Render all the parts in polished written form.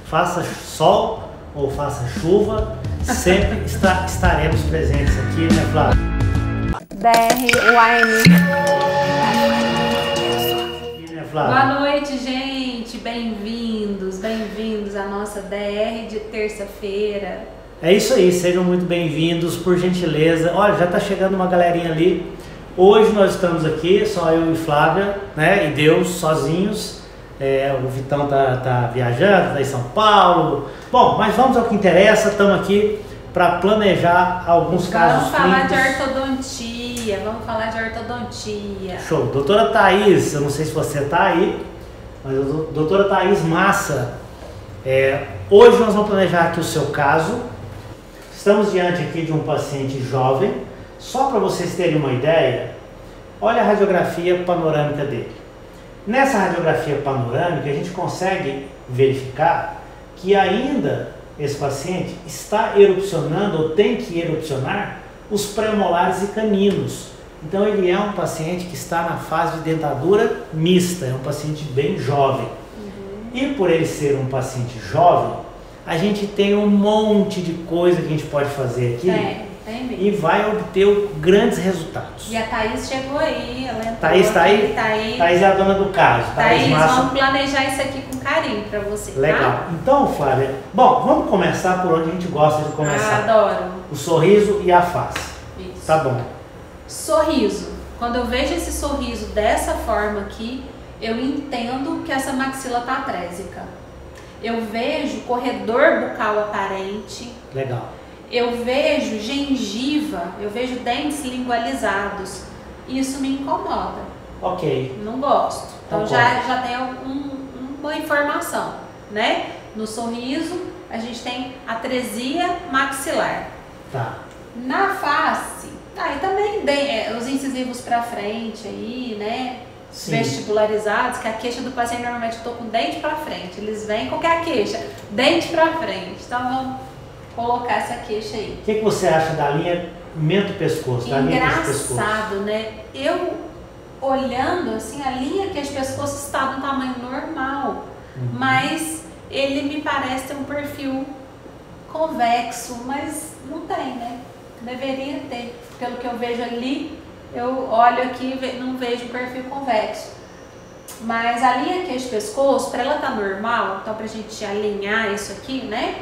faça sol ou faça chuva, sempre estaremos presentes aqui, né, Flávia? Boa noite, gente. Bem-vindos à nossa DR de terça-feira. É isso aí, sejam muito bem-vindos, por gentileza. Olha, já tá chegando uma galerinha ali. Hoje nós estamos aqui, só eu e Flávia, né, e Deus, sozinhos. O Vitão tá viajando, tá em São Paulo. Bom, mas vamos ao que interessa, estamos aqui para planejar alguns casos clínicos. Vamos falar de ortodontia. Show. Doutora Thaís, eu não sei se você tá aí, mas a doutora Thaís Massa, hoje nós vamos planejar aqui o seu caso. Estamos diante aqui de um paciente jovem. Só para vocês terem uma ideia, olha a radiografia panorâmica dele. Nessa radiografia panorâmica a gente consegue verificar que ainda esse paciente está erupcionando ou tem que erupcionar os premolares e caninos. Então ele é um paciente que está na fase de dentadura mista, é um paciente bem jovem. E por ele ser um paciente jovem, a gente tem um monte de coisa que a gente pode fazer aqui e vai obter grandes resultados. E a Thaís chegou aí, ela entrou. Thaís está aí? Thaís é a dona do caso. Thaís, vamos planejar isso aqui com carinho para você, legal. Tá? Então, Flávia, bom, vamos começar por onde a gente gosta de começar. Adoro. O sorriso e a face. Isso. Tá bom. Sorriso. Quando eu vejo esse sorriso dessa forma aqui, eu entendo que essa maxila tá atrésica. Eu vejo corredor bucal aparente. Legal. Eu vejo gengiva, eu vejo dentes lingualizados. Isso me incomoda. Ok. Não gosto. Então Concordo. já tem uma informação, né? No sorriso, a gente tem atresia maxilar. Tá. Na face, aí também os incisivos para frente aí, né? Sim. Vestibularizados, que a queixa do paciente normalmente eu tô com dente para frente. Eles vêm com que a queixa? Dente para frente. Então vamos colocar essa queixa aí. O que você acha da linha mento-pescoço? Engraçado, né? Eu olhando assim, a linha queixo-pescoço está no tamanho normal, mas ele me parece ter um perfil convexo, mas não tem, né? Deveria ter. Pelo que eu vejo ali, eu olho aqui e não vejo perfil convexo. Mas a linha queixo-pescoço, para ela estar normal, então para a gente alinhar isso aqui, né?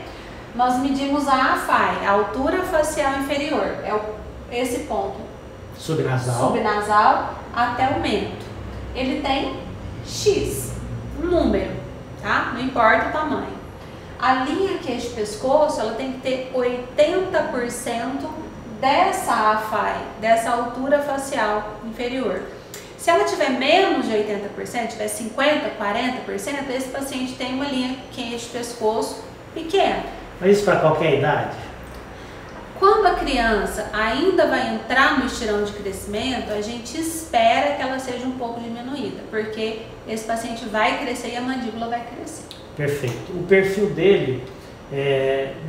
Nós medimos a AFAI, a altura facial inferior, esse ponto subnasal até o mento. Ele tem X, um número, tá? Não importa o tamanho. A linha queixo-pescoço, ela tem que ter 80% dessa AFAI, dessa altura facial inferior. Se ela tiver menos de 80%, tiver 50%, 40%, esse paciente tem uma linha queixo-pescoço pequena. Mas isso para qualquer idade? Quando a criança ainda vai entrar no estirão de crescimento, a gente espera que ela seja um pouco diminuída, porque esse paciente vai crescer e a mandíbula vai crescer. Perfeito. O perfil dele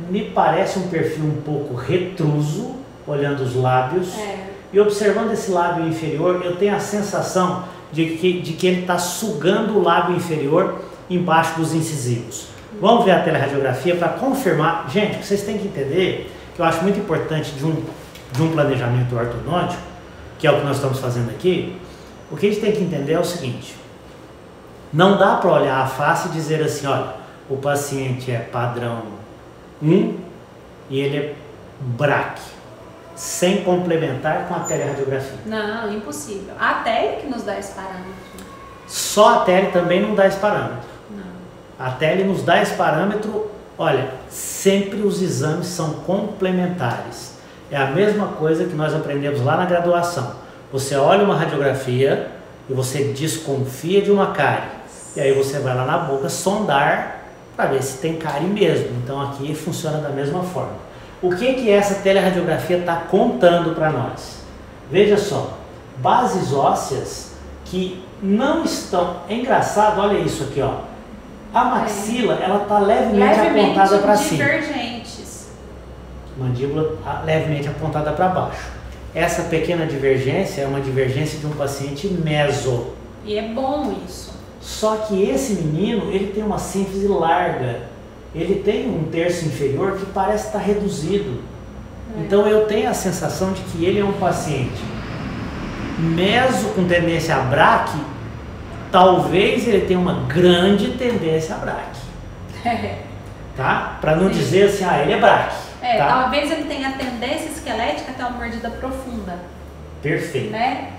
me parece um perfil um pouco retruso, olhando os lábios. E observando esse lábio inferior, eu tenho a sensação de que ele está sugando o lábio inferior embaixo dos incisivos. Vamos ver a teleradiografia para confirmar. Gente, vocês têm que entender que eu acho muito importante de um planejamento ortodôntico, que é o que nós estamos fazendo aqui. O que a gente tem que entender é o seguinte: não dá para olhar a face e dizer assim, olha, o paciente é padrão 1 e ele é BRAC, sem complementar com a teleradiografia. Não, impossível. A tele que nos dá esse parâmetro. Só a tele também não dá esse parâmetro. Não. A tele nos dá esse parâmetro. Olha, sempre os exames são complementares. É a mesma coisa que nós aprendemos lá na graduação. Você olha uma radiografia e você desconfia de uma cárie. E aí você vai lá na boca sondar para ver se tem cárie mesmo. Então aqui funciona da mesma forma. O que essa teleradiografia está contando para nós? Veja só, bases ósseas que não estão... É engraçado, olha isso aqui, ó. A maxila, ela está levemente apontada para cima. Divergentes. Mandíbula levemente apontada para baixo. Essa pequena divergência é uma divergência de um paciente meso. E é bom isso. Só que esse menino, ele tem uma sínfise larga. ele tem um terço inferior que parece estar reduzido. Então eu tenho a sensação de que ele é um paciente meso com tendência a braque, talvez ele tenha uma grande tendência a braque. Tá? Para não dizer assim, ele é braque. Tá? Talvez ele tenha tendência esquelética até uma mordida profunda. Perfeito. Né?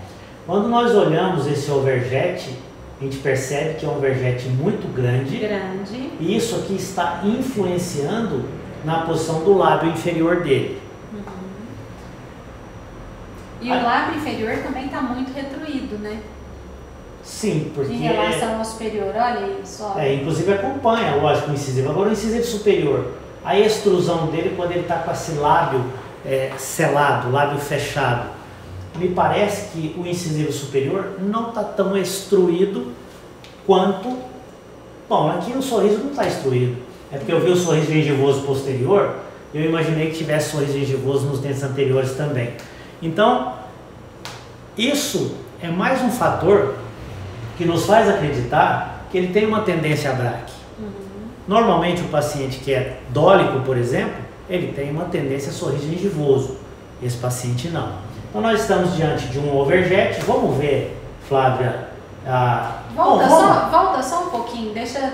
Quando nós olhamos esse overjet, a gente percebe que é um overjet muito grande. E isso aqui está influenciando na posição do lábio inferior dele. E o lábio inferior também está muito retruído, né? Sim, porque... Em relação ao superior, olha isso. Ó. Inclusive acompanha, lógico, o incisivo. Agora o incisivo superior, a extrusão dele quando ele está com esse lábio selado, lábio fechado, me parece que o incisivo superior não está tão extruído quanto... Bom, aqui o sorriso não está extruído. É porque eu vi o sorriso gengivoso posterior, eu imaginei que tivesse sorriso gengivoso nos dentes anteriores também. Então, isso é mais um fator que nos faz acreditar que ele tem uma tendência a braque. Normalmente o paciente que é dólico, por exemplo, ele tem uma tendência a sorriso gengivoso. Esse paciente não. Então nós estamos diante de um overjet. Vamos ver, Flávia. Volta só um pouquinho, deixa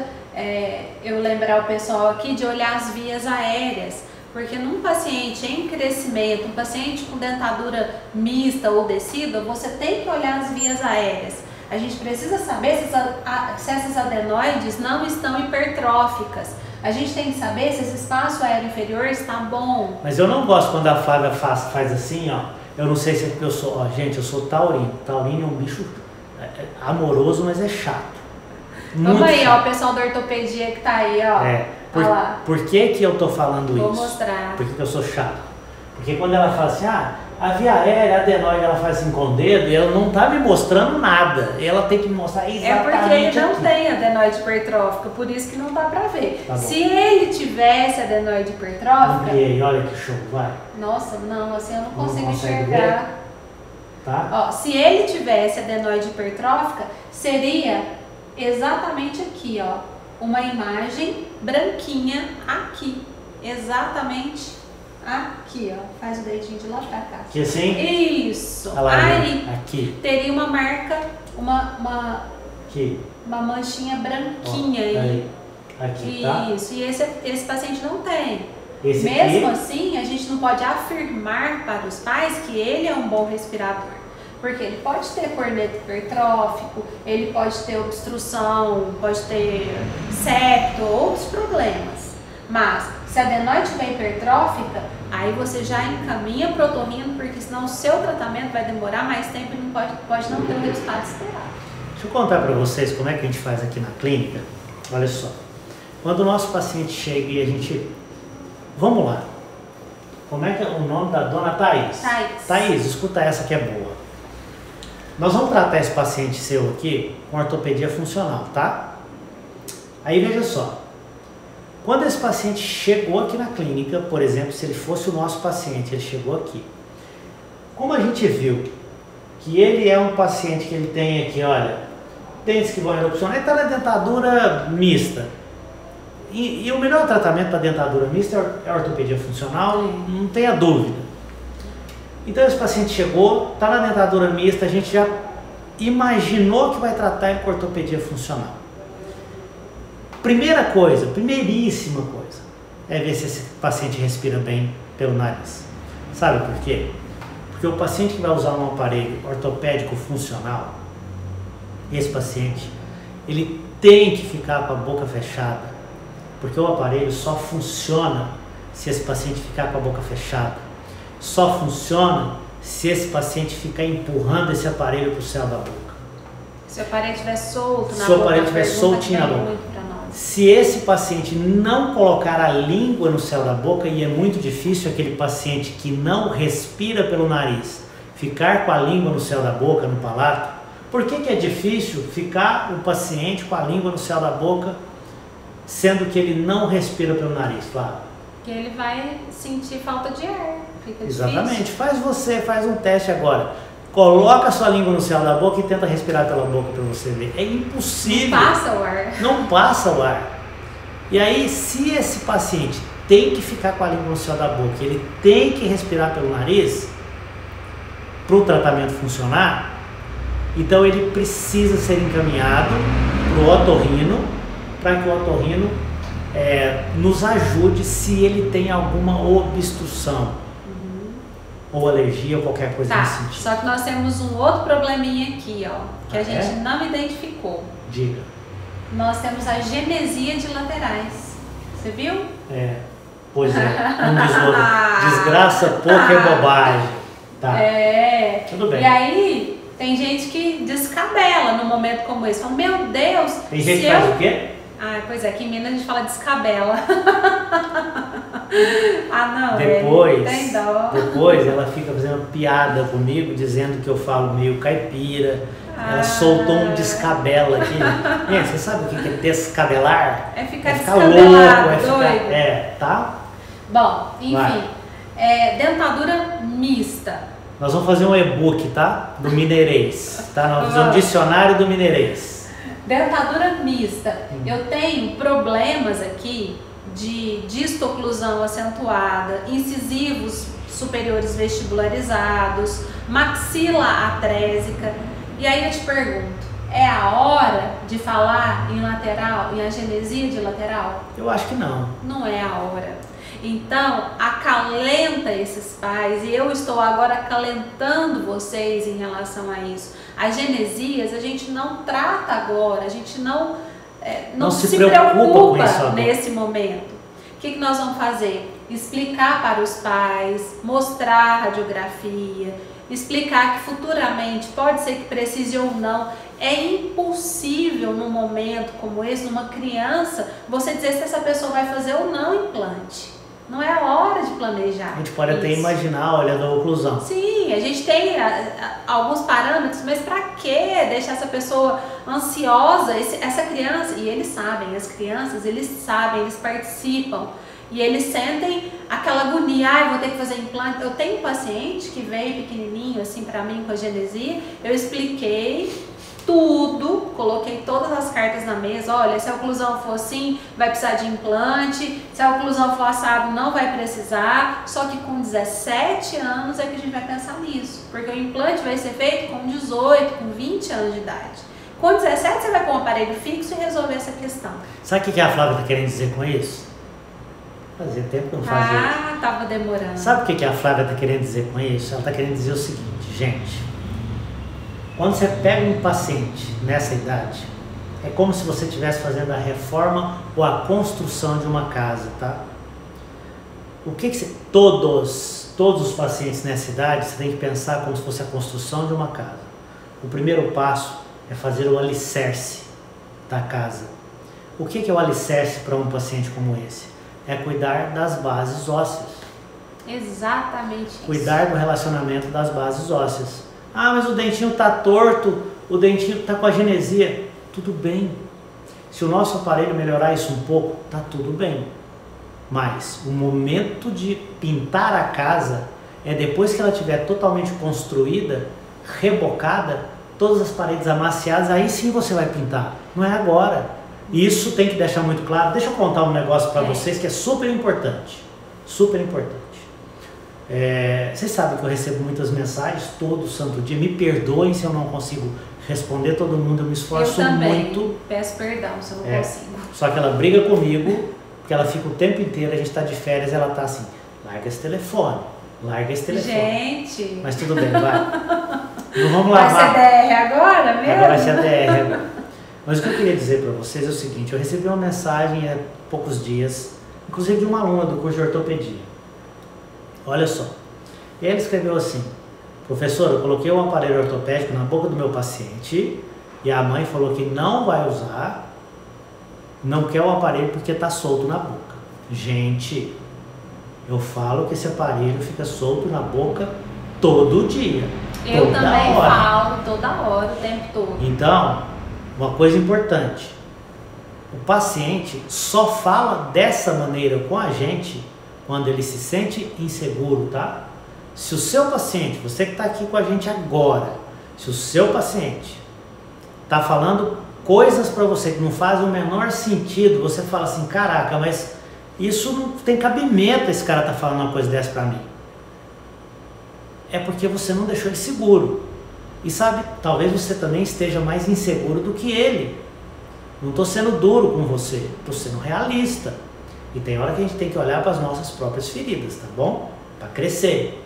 eu lembrar o pessoal aqui de olhar as vias aéreas. Porque num paciente em crescimento, um paciente com dentadura mista ou decida, você tem que olhar as vias aéreas. A gente precisa saber se essas adenoides não estão hipertróficas. A gente tem que saber se esse espaço aéreo inferior está bom. Mas eu não gosto quando a Flávia faz assim, ó. Eu não sei se é porque eu sou... gente, eu sou taurino. Taurino é um bicho amoroso, mas é chato. Vamos aí, ó, o pessoal da ortopedia que tá aí, ó. Por que que eu tô falando isso? Vou mostrar. Por que eu sou chato? Porque quando ela fala assim, a via aérea, a adenoide, ela faz assim com o dedo, e ela não tá me mostrando nada. Ela tem que me mostrar exatamente. É porque ele não tem adenoide hipertrófica, por isso que não dá pra ver. Tá, se ele tivesse adenoide hipertrófica... Ampliei, olha que show, vai. Nossa, não, assim eu não consigo enxergar. Ver? Tá? Ó, se ele tivesse adenoide hipertrófica, seria exatamente aqui, ó. Uma imagem branquinha aqui, exatamente aqui, ó. Faz o dedinho de lá pra cá. Aqui assim? Isso. Aí aqui. Teria uma marca, aqui. Uma manchinha branquinha aí. Aqui, tá? Isso. E esse paciente não tem. Esse Mesmo aqui? assim, a gente não pode afirmar para os pais que ele é um bom respirador. Porque ele pode ter corneto hipertrófico, ele pode ter obstrução, pode ter septo, outros problemas. Mas se a adenoide estiver hipertrófica, aí você já encaminha para o otorrino, porque senão o seu tratamento vai demorar mais tempo e pode não ter o resultado esperado. Deixa eu contar para vocês como é que a gente faz aqui na clínica. Olha só, quando o nosso paciente chega e a gente... Vamos lá. Como é que é o nome da dona Thaís? Thaís, escuta essa que é boa. Nós vamos tratar esse paciente seu aqui com ortopedia funcional, tá? Aí veja só, quando esse paciente chegou aqui na clínica, por exemplo, se ele fosse o nosso paciente, ele chegou aqui. Como a gente viu que ele é um paciente que ele tem aqui, olha, dentes que vão erupcionar, ele está na dentadura mista. E o melhor tratamento para dentadura mista é a ortopedia funcional, não tenha dúvida. Então esse paciente chegou, está na dentadura mista, a gente já imaginou que vai tratar ele com ortopedia funcional. Primeira coisa, primeiríssima coisa, é ver se esse paciente respira bem pelo nariz. Sabe por quê? Porque o paciente que vai usar um aparelho ortopédico funcional, esse paciente, ele tem que ficar com a boca fechada, porque o aparelho só funciona se esse paciente ficar com a boca fechada. Só funciona se esse paciente ficar empurrando esse aparelho para o céu da boca. Se o aparelho estiver solto na boca. Se o aparelho estiver soltinho na boca. Se esse paciente não colocar a língua no céu da boca, e é muito difícil aquele paciente que não respira pelo nariz ficar com a língua no céu da boca, no palato. Por que é difícil ficar o paciente com a língua no céu da boca, sendo que ele não respira pelo nariz, Flávio? Porque ele vai sentir falta de ar. Fica Exatamente. Difícil. Faz um teste agora. Coloca a sua língua no céu da boca e tenta respirar pela boca para você ver. É impossível. Não passa o ar. Não passa o ar. E aí, se esse paciente tem que ficar com a língua no céu da boca, ele tem que respirar pelo nariz para o tratamento funcionar, então ele precisa ser encaminhado para o otorrino, para que o otorrino nos ajude se ele tem alguma obstrução ou alergia ou qualquer coisa nesse sentido. Só que nós temos um outro probleminha aqui, ó, que a gente não identificou. Diga. Nós temos a genesia de laterais. Você viu? Pois é, como diz o outro, desgraça pouco é bobagem. Tá. Tudo bem. E aí, tem gente que descabela num momento como esse. Fala, meu Deus, tem gente que faz o quê? Pois é, aqui em Minas a gente fala descabela. Não, tem dó. Depois ela fica fazendo piada comigo, dizendo que eu falo meio caipira. Ela soltou um descabela aqui. Você sabe o que é descabelar? É ficar descabelado, doido. Tá? Bom, enfim, dentadura mista. Nós vamos fazer um e-book, tá? Do mineirês, tá? Nós vamos fazer um dicionário do mineirês. Dentadura mista. Eu tenho problemas aqui de distoclusão acentuada, incisivos superiores vestibularizados, maxila atrésica. E aí eu te pergunto, é a hora de falar em lateral, em agenesia de lateral? Eu acho que não. Não é a hora. Então, acalenta esses pais, e eu estou agora acalentando vocês em relação a isso. As genesias a gente não trata agora, a gente não se preocupa nesse momento. O que nós vamos fazer? Explicar para os pais, mostrar a radiografia, explicar que futuramente pode ser que precise ou não. É impossível num momento como esse, numa criança, você dizer se essa pessoa vai fazer ou não implante. Não é a hora de planejar. A gente pode até imaginar, olhando a oclusão. Sim, a gente tem alguns parâmetros, mas para que deixar essa pessoa ansiosa? Essa criança, e eles sabem, as crianças, eles sabem, eles participam. E eles sentem aquela agonia, vou ter que fazer implante. Eu tenho um paciente que veio pequenininho assim para mim com a genesia, eu expliquei tudo, coloquei todas as cartas na mesa, olha, se a oclusão for assim, vai precisar de implante, se a oclusão for assado, não vai precisar, só que com 17 anos é que a gente vai pensar nisso, porque o implante vai ser feito com 18, com 20 anos de idade. Com 17 você vai pôr um aparelho fixo e resolver essa questão. Sabe o que a Flávia está querendo dizer com isso? Fazia tempo que eu não fazia isso. Tava demorando. Sabe o que a Flávia está querendo dizer com isso? Ela está querendo dizer o seguinte, gente. Quando você pega um paciente nessa idade, é como se você estivesse fazendo a reforma ou a construção de uma casa, tá? O que todos os pacientes nessa idade, você tem que pensar como se fosse a construção de uma casa. O primeiro passo é fazer o alicerce da casa. O que é o alicerce para um paciente como esse? É cuidar das bases ósseas. Exatamente isso. Cuidar do relacionamento das bases ósseas. Mas o dentinho está torto, o dentinho está com a genesia. Tudo bem. Se o nosso aparelho melhorar isso um pouco, tá tudo bem. Mas o momento de pintar a casa é depois que ela estiver totalmente construída, rebocada, todas as paredes amaciadas, aí sim você vai pintar. Não é agora. Isso tem que deixar muito claro. Deixa eu contar um negócio para vocês que é super importante. Super importante. Vocês sabem que eu recebo muitas mensagens todo santo dia. Me perdoem se eu não consigo responder todo mundo. Eu me esforço muito. Eu também peço perdão se eu não consigo. Só que ela briga comigo, porque ela fica o tempo inteiro, a gente está de férias, ela está assim, larga esse telefone, larga esse telefone. Gente! Mas tudo bem, vai. Não vamos lavar. Vai ser DR agora mesmo? Agora vai ser DR agora. Mas o que eu queria dizer para vocês é o seguinte, eu recebi uma mensagem há poucos dias, inclusive de uma aluna do curso de ortopedia. Olha só, e ele escreveu assim, professor, eu coloquei um aparelho ortopédico na boca do meu paciente e a mãe falou que não vai usar, não quer o aparelho porque está solto na boca. Gente, eu falo que esse aparelho fica solto na boca todo dia. Eu também falo toda hora, o tempo todo. Então, uma coisa importante, o paciente só fala dessa maneira com a gente quando ele se sente inseguro, tá? Se o seu paciente, você que está aqui com a gente agora, se o seu paciente está falando coisas para você que não fazem o menor sentido, você fala assim, caraca, mas isso não tem cabimento esse cara tá falando uma coisa dessa para mim. É porque você não deixou ele seguro. E sabe, talvez você também esteja mais inseguro do que ele. Não estou sendo duro com você, estou sendo realista. E tem hora que a gente tem que olhar para as nossas próprias feridas, tá bom? Para crescer,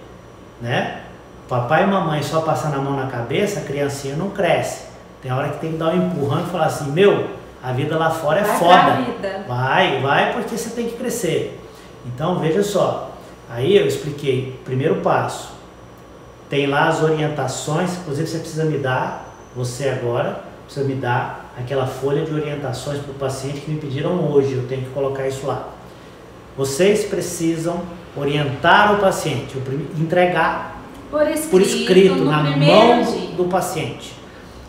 né? Papai e mamãe só passando a mão na cabeça, a criancinha não cresce. Tem hora que tem que dar um empurrão e falar assim, meu, a vida lá fora é foda. Vai porque você tem que crescer. Então, veja só. Aí eu expliquei, primeiro passo. Tem lá as orientações, inclusive você precisa me dar, você agora, precisa me dar aquela folha de orientações para o paciente que me pediram hoje, eu tenho que colocar isso lá. Vocês precisam orientar o paciente, entregar por escrito na mão do paciente.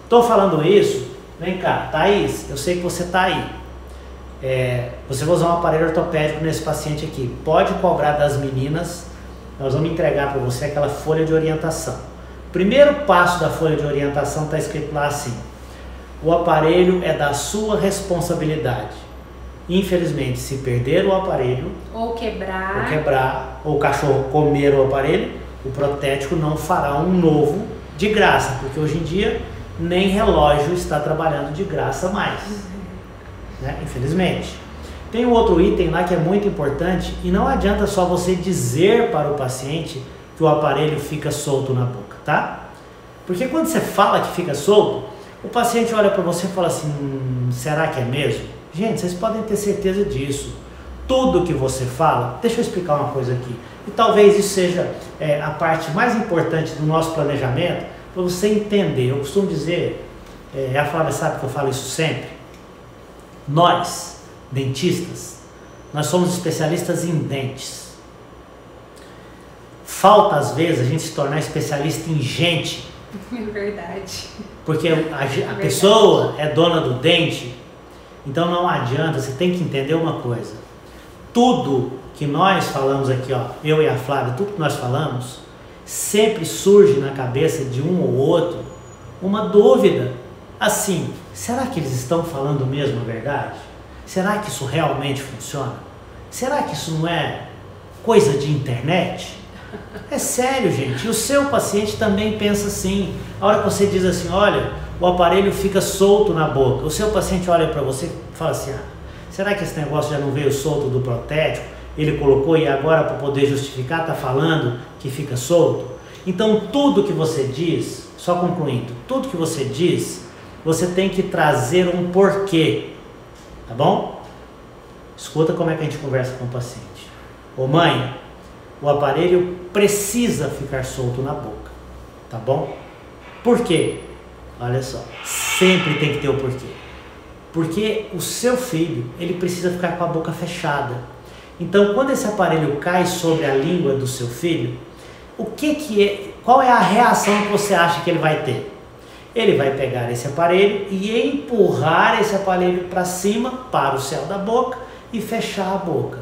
Estou falando isso, vem cá, Thaís, eu sei que você está aí. Você vai usar um aparelho ortopédico nesse paciente aqui. Pode cobrar das meninas, nós vamos entregar para você aquela folha de orientação. Primeiro passo da folha de orientação está escrito lá assim: o aparelho é da sua responsabilidade. Infelizmente, se perder o aparelho, ou quebrar, ou o cachorro comer o aparelho, o protético não fará um novo de graça, porque hoje em dia nem relógio está trabalhando de graça mais, né? Infelizmente. Tem um outro item lá que é muito importante e não adianta só você dizer para o paciente que o aparelho fica solto na boca, tá? Porque quando você fala que fica solto, o paciente olha para você e fala assim, será que é mesmo? Gente, vocês podem ter certeza disso. Tudo que você fala, deixa eu explicar uma coisa aqui, e talvez isso seja a parte mais importante do nosso planejamento, para você entender. Eu costumo dizer, a Flávia sabe que eu falo isso sempre, nós, dentistas, nós somos especialistas em dentes. Falta às vezes a gente se tornar especialista em gente. É verdade. Porque a pessoa é dona do dente, então não adianta, você tem que entender uma coisa. Tudo que nós falamos aqui, ó, eu e a Flávia, tudo que nós falamos, sempre surge na cabeça de um ou outro uma dúvida. Assim, será que eles estão falando mesmo a verdade? Será que isso realmente funciona? Será que isso não é coisa de internet? É sério, gente. E o seu paciente também pensa assim. A hora que você diz assim, olha, o aparelho fica solto na boca, o seu paciente olha para você e fala assim, será que esse negócio já não veio solto do protético? Ele colocou e agora, para poder justificar, está falando que fica solto? Então, tudo que você diz, só concluindo, tudo que você diz, você tem que trazer um porquê. Tá bom? Escuta como é que a gente conversa com o paciente. Ô mãe, o aparelho precisa ficar solto na boca. Tá bom? Por quê? Olha só, sempre tem que ter o porquê. Porque o seu filho, ele precisa ficar com a boca fechada. Então, quando esse aparelho cai sobre a língua do seu filho, qual é a reação que você acha que ele vai ter? Ele vai pegar esse aparelho e empurrar esse aparelho para cima, para o céu da boca e fechar a boca.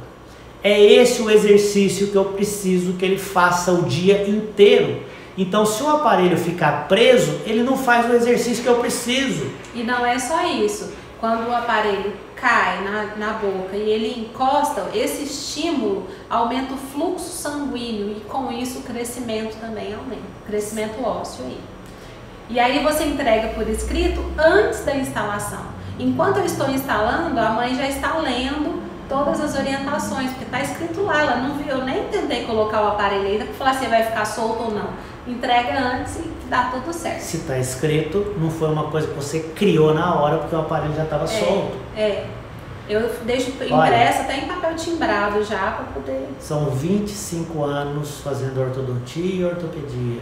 É esse o exercício que eu preciso que ele faça o dia inteiro. Então, se o aparelho ficar preso, ele não faz o exercício que eu preciso. E não é só isso. Quando o aparelho cai na boca e ele encosta, esse estímulo aumenta o fluxo sanguíneo e com isso o crescimento também aumenta, crescimento ósseo aí. E aí você entrega por escrito antes da instalação. Enquanto eu estou instalando, a mãe já está lendo todas as orientações, porque está escrito lá, ela não viu, eu nem tentei colocar o aparelho ainda para falar se vai ficar solto ou não. Entrega antes e dá tudo certo. Se está escrito, não foi uma coisa que você criou na hora, porque o aparelho já estava solto. Eu deixo impresso até em papel timbrado já para poder... São 25 anos fazendo ortodontia e ortopedia.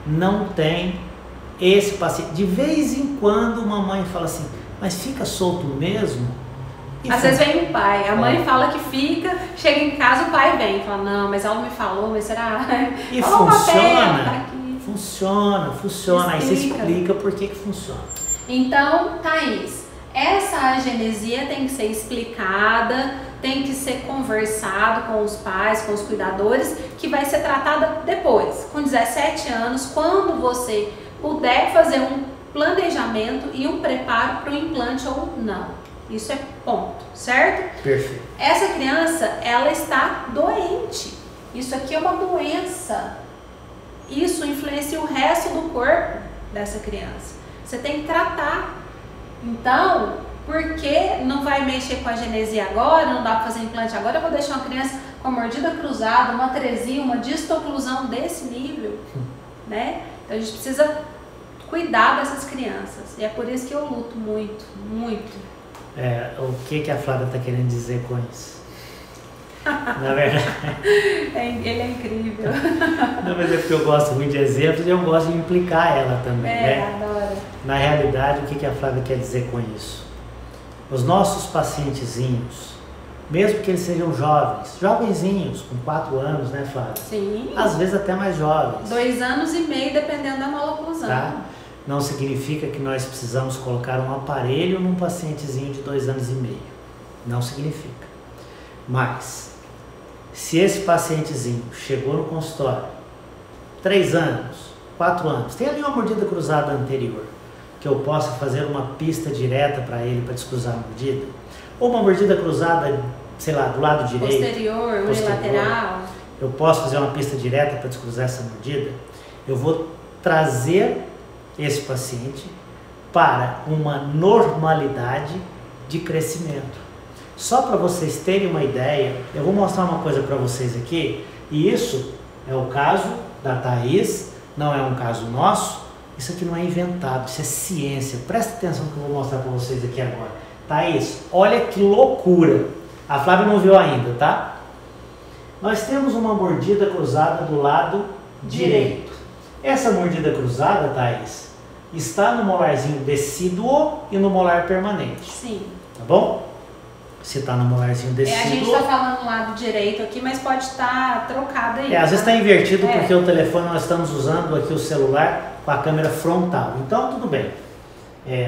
Não tem esse paciente. De vez em quando uma mãe fala assim, mas fica solto mesmo? Às vezes vem o pai, a mãe fala que fica, chega em casa o pai vem e fala, não, mas ela não me falou, mas será? E funciona, funciona. Aí você explica por que funciona. Então, Thaís, essa agenesia tem que ser explicada, tem que ser conversado com os pais, com os cuidadores, que vai ser tratada depois, com 17 anos, quando você puder fazer planejamento e um preparo para o implante ou não. Isso é ponto, certo? Perfeito. Essa criança, ela está doente. Isso aqui é uma doença. Isso influencia o resto do corpo dessa criança. Você tem que tratar. Então, porque não vai mexer com a genesia agora, não dá para fazer implante agora, eu vou deixar uma criança com a mordida cruzada, uma atresia, uma distoclusão desse nível, né? Então a gente precisa cuidar dessas crianças. E é por isso que eu luto muito, muito. O que a Flávia está querendo dizer com isso? Na verdade... Ele é incrível. Não, mas é porque eu gosto muito de exemplos e eu gosto de implicar ela também, né? Adoro. Na realidade, o que a Flávia quer dizer com isso? Os nossos pacientezinhos, mesmo que eles sejam jovens, jovenzinhos, com 4 anos, né, Flávia? Sim. Às vezes até mais jovens. 2 anos e meio, dependendo da maloclusão. Tá? Não significa que nós precisamos colocar um aparelho num pacientezinho de 2 anos e meio. Não significa. Mas, se esse pacientezinho chegou no consultório, 3 anos, 4 anos, tem ali uma mordida cruzada anterior, que eu possa fazer uma pista direta para ele para descruzar a mordida, ou uma mordida cruzada, sei lá, do lado direito, posterior, unilateral, eu posso fazer uma pista direta para descruzar essa mordida, eu vou trazer esse paciente para uma normalidade de crescimento. Só para vocês terem uma ideia, eu vou mostrar uma coisa para vocês aqui, e isso é o caso da Thaís, não é um caso nosso, isso aqui não é inventado, isso é ciência. Presta atenção que eu vou mostrar para vocês aqui agora. Thaís, olha que loucura. A Flávia não viu ainda, tá? Nós temos uma mordida cruzada do lado direito. Essa mordida cruzada, Thaís, está no molarzinho decíduo e no molar permanente. Sim. Tá bom? Se está no molarzinho decíduo... A gente está falando do lado direito aqui, mas pode estar trocado aí. Às vezes está invertido porque o telefone nós estamos usando aqui o celular com a câmera frontal. Então, tudo bem.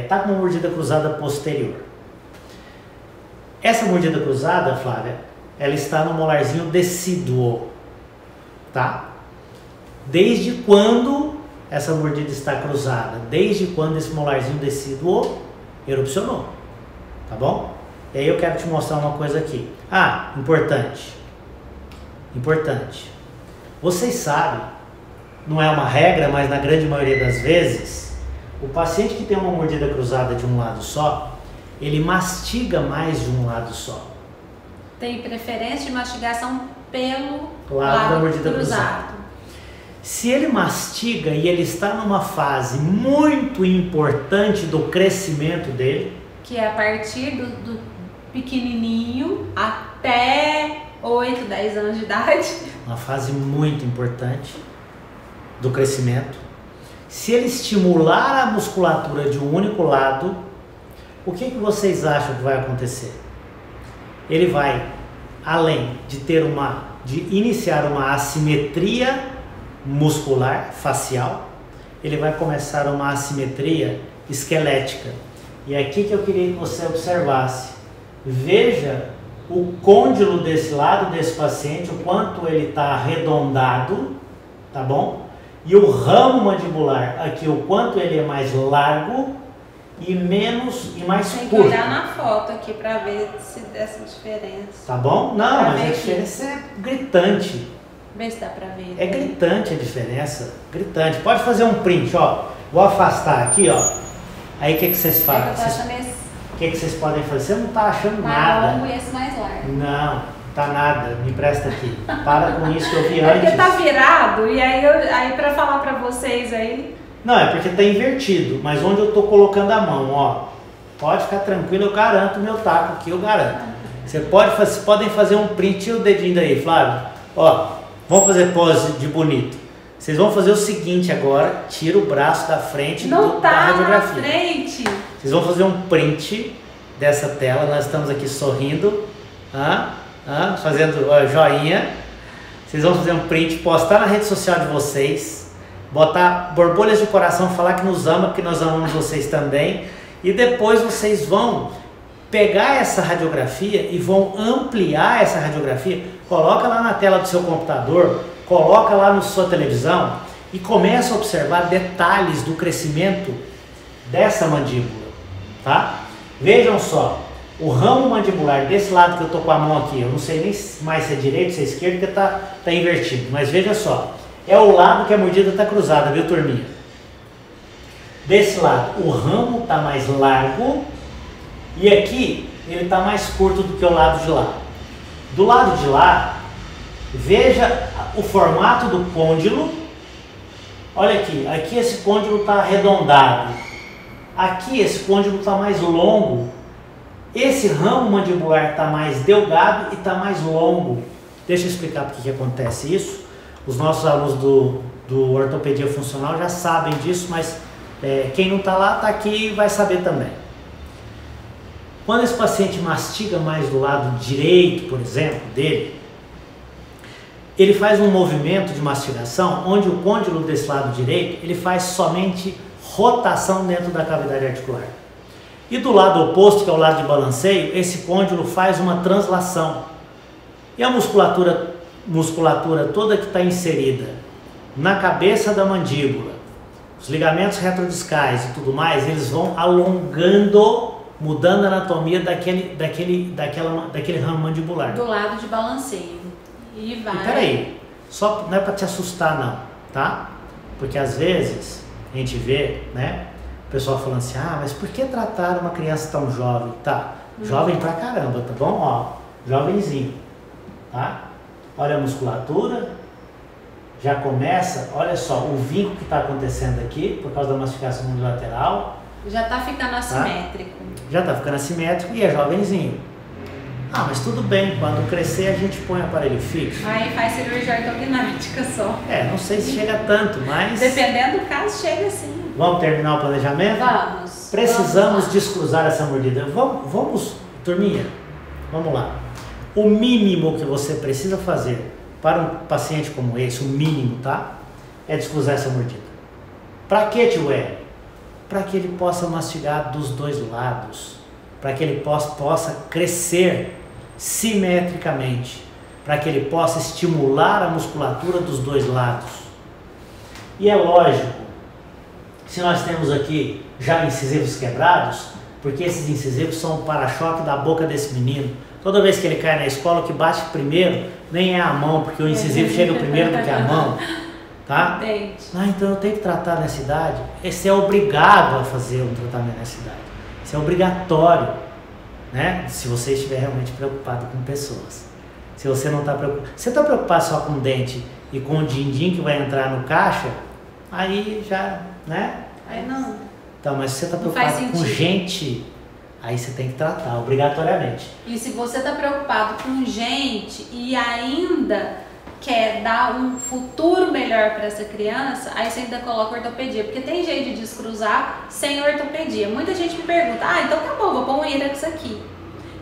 Tá com uma mordida cruzada posterior. Essa mordida cruzada, Flávia, ela está no molarzinho decíduo. Tá? Desde quando essa mordida está cruzada? Desde quando esse molarzinho decíduo erupcionou. Tá bom? E aí eu quero te mostrar uma coisa aqui. Importante. Importante. Vocês sabem, não é uma regra, mas na grande maioria das vezes, o paciente que tem uma mordida cruzada de um lado só, ele mastiga mais de um lado só. Tem preferência de mastigação pelo lado da mordida cruzado. Se ele mastiga e ele está numa fase muito importante do crescimento dele, que é a partir do pequenininho até 8, 10 anos de idade. Uma fase muito importante do crescimento. Se ele estimular a musculatura de um único lado, o que vocês acham que vai acontecer? Ele vai, além de iniciar uma assimetria muscular, facial, ele vai começar uma assimetria esquelética. E aqui que eu queria que você observasse. Veja o côndilo desse lado desse paciente, o quanto ele está arredondado, tá bom? E o ramo mandibular aqui, o quanto ele é mais largo e mais curto. Tem que olhar na foto aqui para ver se dessa diferença. Tá bom? Não, mas a diferença é gritante. Vê se dá para ver. É gritante a diferença, gritante. Pode fazer um print, ó. Vou afastar aqui, ó. Aí o que vocês fazem? O que vocês podem fazer? Você não está achando nada. Mais longo e esse mais largo. Não, tá nada. Me empresta aqui. Para com isso que eu vi antes. É porque tá virado e aí para falar para vocês aí... Não, é porque tá invertido. Mas onde eu tô colocando a mão, ó. Pode ficar tranquilo, eu garanto o meu taco aqui, eu garanto. Vocês podem fazer um print e o dedinho daí, Flávio. Ó, vamos fazer pose de bonito. Vocês vão fazer o seguinte agora, tira o braço da frente da radiografia. Na frente. Vocês vão fazer um print dessa tela, nós estamos aqui sorrindo, fazendo joinha. Vocês vão fazer um print, postar na rede social de vocês, botar borbolhas de coração, falar que nos ama, porque nós amamos vocês também. E depois vocês vão pegar essa radiografia e vão ampliar essa radiografia, coloca lá na tela do seu computador, coloca lá na sua televisão e começa a observar detalhes do crescimento dessa mandíbula, tá? Vejam só, o ramo mandibular desse lado que eu tô com a mão aqui, eu não sei nem mais se é direito, se é esquerdo, porque tá invertido, mas veja só, é o lado que a mordida tá cruzada, viu, turminha? Desse lado, o ramo tá mais largo e aqui ele tá mais curto do que o lado de lá. Do lado de lá, veja o formato do côndilo. Olha aqui, aqui esse côndilo está arredondado. Aqui esse côndilo está mais longo. Esse ramo mandibular está mais delgado e está mais longo. Deixa eu explicar por que acontece isso. Os nossos alunos do ortopedia funcional já sabem disso, mas quem não está lá, está aqui e vai saber também. Quando esse paciente mastiga mais do lado direito, por exemplo, dele, ele faz um movimento de mastigação onde o côndilo desse lado direito, ele faz somente rotação dentro da cavidade articular. E do lado oposto, que é o lado de balanceio, esse côndilo faz uma translação. E a musculatura toda que está inserida na cabeça da mandíbula, os ligamentos retrodiscais e tudo mais, eles vão alongando, mudando a anatomia daquele ramo mandibular. Do lado de balanceio. E vai. E peraí, só não é para te assustar não, tá? Porque às vezes a gente vê, né, o pessoal falando assim, mas por que tratar uma criança tão jovem? Tá, jovem pra caramba, tá bom? Ó, jovenzinho, tá? Olha a musculatura, já começa, olha só, o vinco que está acontecendo aqui, por causa da mastigação unilateral. Já tá ficando assimétrico. Já tá ficando assimétrico e é jovenzinho. Mas tudo bem, quando crescer a gente põe aparelho fixo. Aí faz cirurgia ortognática só. Não sei se chega tanto, mas... Dependendo do caso, chega sim. Vamos terminar o planejamento? Vamos. Precisamos descruzar essa mordida. Vamos, turminha, vamos lá. O mínimo que você precisa fazer para um paciente como esse, o mínimo, tá? É descruzar essa mordida. Para que, tio Hélio? Para que ele possa mastigar dos dois lados. Para que ele possa crescer simetricamente, para que ele possa estimular a musculatura dos dois lados. E é lógico, se nós temos aqui já incisivos quebrados, porque esses incisivos são o para-choque da boca desse menino. Toda vez que ele cai na escola, o que bate primeiro nem é a mão, porque o incisivo chega primeiro do que a mão, tá? Então eu tenho que tratar nessa idade. Você é obrigado a fazer um tratamento nessa idade. Isso é obrigatório, né? Se você estiver realmente preocupado com pessoas. Se você não está preocupado, você está preocupado só com o dente e com o din-din que vai entrar no caixa, aí já, né? Aí não. Então, mas se você está preocupado com gente, aí você tem que tratar obrigatoriamente. E se você está preocupado com gente e ainda quer dar um futuro melhor para essa criança, aí você ainda coloca ortopedia, porque tem jeito de descruzar sem ortopedia. Muita gente me pergunta, então tá bom, vou pôr um írax aqui.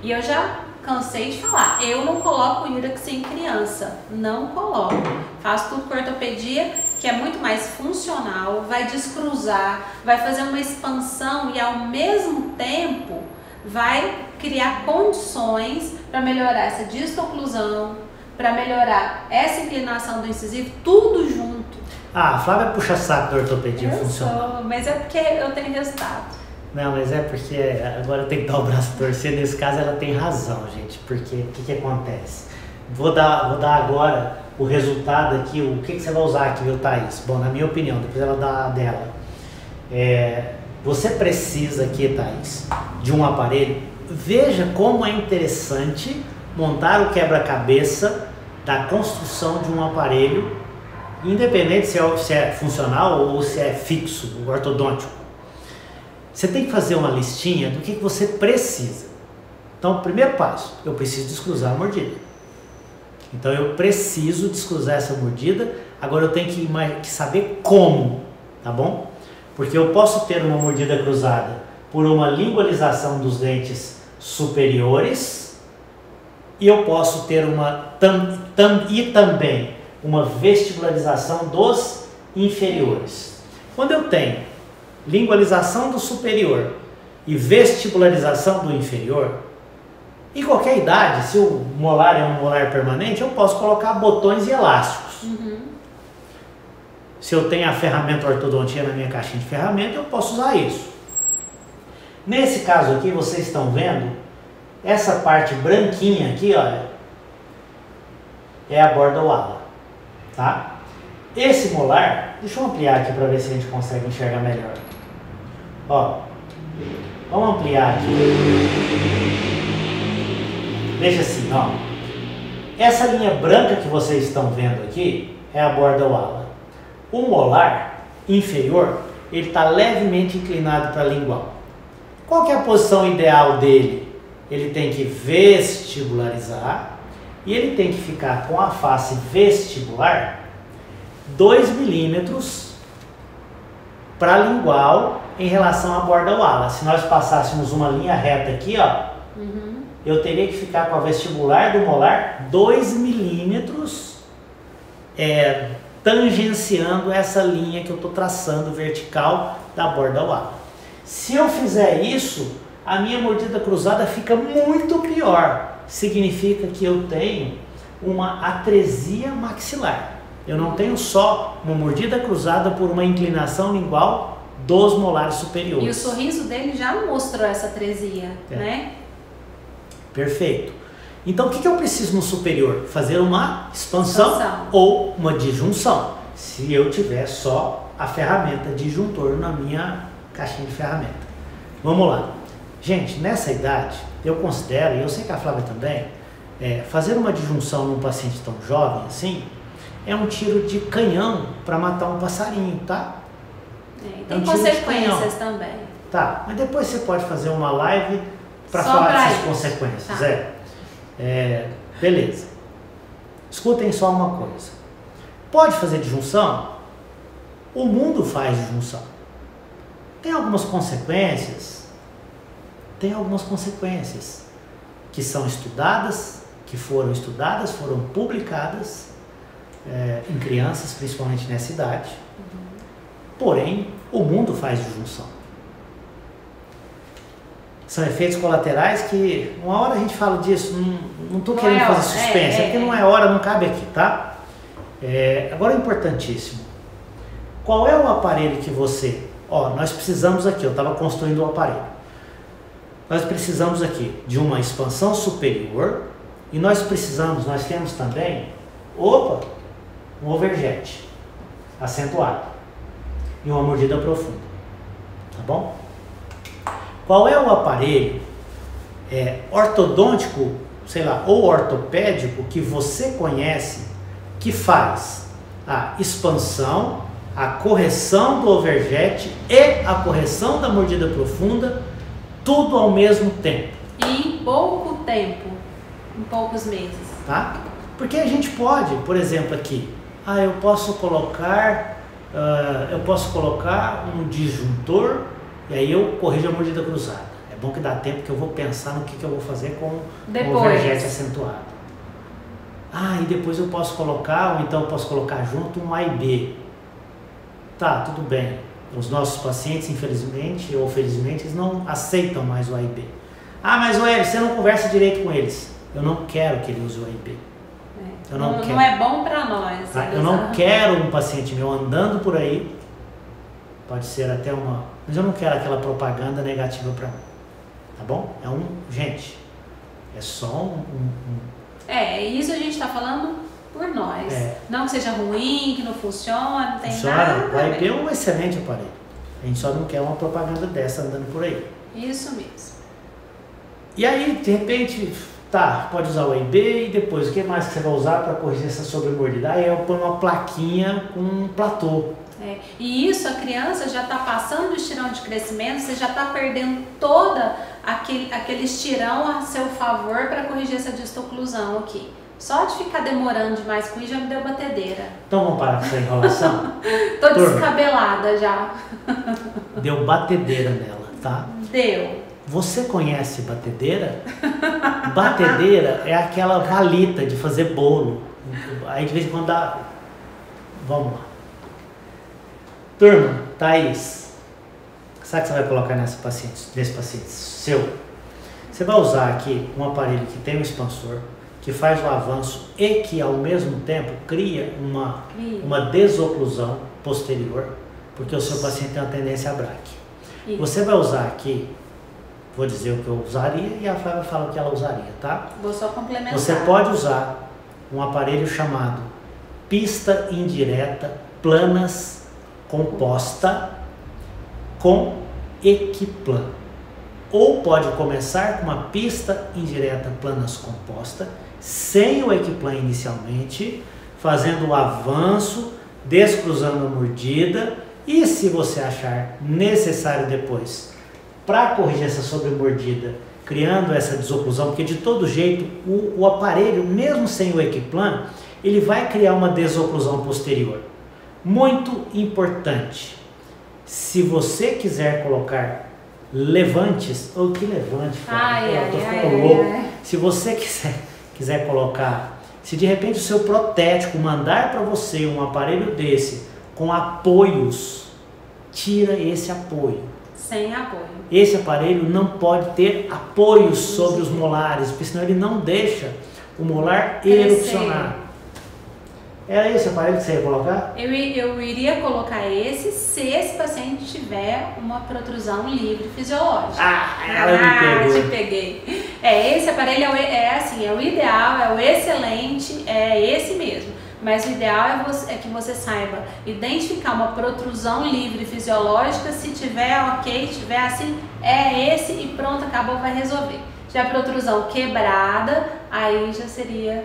E eu já cansei de falar, eu não coloco o írax em criança, não coloco. Faço tudo com ortopedia, que é muito mais funcional, vai descruzar, vai fazer uma expansão e ao mesmo tempo vai criar condições para melhorar essa distoclusão, para melhorar essa inclinação do incisivo, tudo junto. A Flávia puxa saco da ortopedia funcional. Mas é porque eu tenho resultado. Não, mas é porque agora eu tenho que dar o braço a torcer. Nesse caso ela tem razão, gente. Porque o que acontece? Vou dar agora o resultado aqui, o que você vai usar aqui, viu, Thaís? Bom, na minha opinião, depois ela dá a dela. Você precisa aqui, Thaís, de um aparelho. Veja como é interessante montar o quebra-cabeça da construção de um aparelho, independente se é funcional ou se é fixo, ortodôntico. Você tem que fazer uma listinha do que você precisa. Então, primeiro passo, eu preciso descruzar a mordida. Então, eu preciso descruzar essa mordida, agora eu tenho que saber como, tá bom? Porque eu posso ter uma mordida cruzada por uma lingualização dos dentes superiores, e eu posso ter também uma vestibularização dos inferiores. Quando eu tenho lingualização do superior e vestibularização do inferior, em qualquer idade, se o molar é um molar permanente, eu posso colocar botões e elásticos. Se eu tenho a ferramenta ortodontia na minha caixinha de ferramenta, eu posso usar isso. Nesse caso aqui, vocês estão vendo, essa parte branquinha aqui, olha, é a borda ovala, tá? Esse molar, deixa eu ampliar aqui para ver se a gente consegue enxergar melhor. Ó, vamos ampliar aqui. Veja assim, ó. Essa linha branca que vocês estão vendo aqui é a borda ovala. O molar inferior, ele está levemente inclinado para a lingual. Qual que é a posição ideal dele? Ele tem que vestibularizar e ele tem que ficar com a face vestibular 2 milímetros para a lingual em relação à borda ovala. Se nós passássemos uma linha reta aqui, ó, eu teria que ficar com a vestibular do molar 2 milímetros tangenciando essa linha que eu estou traçando vertical da borda ovala. Se eu fizer isso, a minha mordida cruzada fica muito pior. Significa que eu tenho uma atresia maxilar. Eu não tenho só uma mordida cruzada por uma inclinação lingual dos molares superiores. E o sorriso dele já mostrou essa atresia, né? Perfeito. Então, o que eu preciso no superior? Fazer uma expansão ou uma disjunção, se eu tiver só a ferramenta disjuntor na minha caixinha de ferramenta. Vamos lá. Gente, nessa idade, eu considero, e eu sei que a Flávia também, fazer uma disjunção num paciente tão jovem assim, é um tiro de canhão para matar um passarinho, tá? Tem consequências também. Tá, mas depois você pode fazer uma live para falar dessas consequências. Tá. Beleza. Escutem só uma coisa. Pode fazer disjunção? O mundo faz disjunção. Tem algumas consequências? Tem algumas consequências que são estudadas, que foram estudadas, foram publicadas em crianças, principalmente nessa idade. Porém, o mundo faz disjunção. São efeitos colaterais que, uma hora a gente fala disso, não estou querendo fazer suspense, porque não é hora, não cabe aqui, tá? Agora é importantíssimo. Qual é o aparelho que você... nós precisamos aqui, eu estava construindo o aparelho. Nós precisamos aqui de uma expansão superior e nós temos também, um overjet acentuado e uma mordida profunda, tá bom? Qual é o aparelho ortodôntico, sei lá, ou ortopédico que você conhece que faz a expansão, a correção do overjet e a correção da mordida profunda, tudo ao mesmo tempo? E em pouco tempo, em poucos meses. Tá? Porque a gente pode, por exemplo, aqui, eu posso colocar um disjuntor e aí eu corrijo a mordida cruzada. É bom que dá tempo que eu vou pensar no que eu vou fazer com o overjet acentuado. E depois eu posso colocar, ou então eu posso colocar junto um A e B. Tá, tudo bem. Os nossos pacientes, infelizmente ou felizmente, eles não aceitam mais o A e B. Mas você não conversa direito com eles. Eu não quero que ele use o A e B. Não é bom para nós. Eu não quero um paciente meu andando por aí, pode ser até mas eu não quero aquela propaganda negativa para mim, tá bom? Gente, é só isso a gente está falando por nós. Não que seja ruim, que não funcione, não tem nada. O AIB é um excelente aparelho. A gente só não quer uma propaganda dessa andando por aí. Isso mesmo. E aí, de repente, pode usar o AIB e depois, o que mais que você vai usar para corrigir essa sobremordida? Aí eu ponho uma plaquinha com um platô. E isso, a criança já está passando do estirão de crescimento, você já está perdendo toda aquele estirão a seu favor para corrigir essa distoclusão aqui. Só de ficar demorando demais com isso já me deu batedeira. Então vamos parar com essa enrolação? Tô descabelada já. Deu batedeira nela, tá? Deu. Você conhece batedeira? Batedeira é aquela valita de fazer bolo. Aí de vez em quando dá... Vamos lá. Turma, Thaís, sabe o que você vai colocar nesse paciente seu? Você vai usar aqui um aparelho que tem um expansor, que faz o avanço e que ao mesmo tempo cria uma desoclusão posterior, porque o seu paciente tem uma tendência a braque. Você vai usar aqui vou dizer o que eu usaria e a Flávia fala o que ela usaria, tá? Vou só complementar. Você pode usar um aparelho chamado pista indireta planas composta com Equiplan. Ou pode começar com uma pista indireta planas composta, sem o Equiplan inicialmente, fazendo o avanço, descruzando a mordida, e se você achar necessário depois, para corrigir essa sobremordida, criando essa desoclusão, porque de todo jeito o aparelho, mesmo sem o Equiplan, ele vai criar uma desoclusão posterior. Muito importante, se você quiser colocar levantes, ou que levante, eu tô ficando louco. Se você quiser colocar, se de repente o seu protético mandar para você um aparelho desse com apoios, tira esse apoio. Sem apoio. Esse aparelho não pode ter apoios sobre os molares, porque senão ele não deixa o molar erupcionar. Era esse aparelho que você ia colocar? Eu iria colocar esse se esse paciente tiver uma protrusão livre fisiológica. Ela me pegou. Te peguei. Esse aparelho assim, é o ideal, é o excelente, é esse mesmo. Mas o ideal é que você saiba identificar uma protrusão livre fisiológica. Se tiver ok, tiver assim, é esse e pronto, acabou, vai resolver. Se tiver protrusão quebrada, aí já seria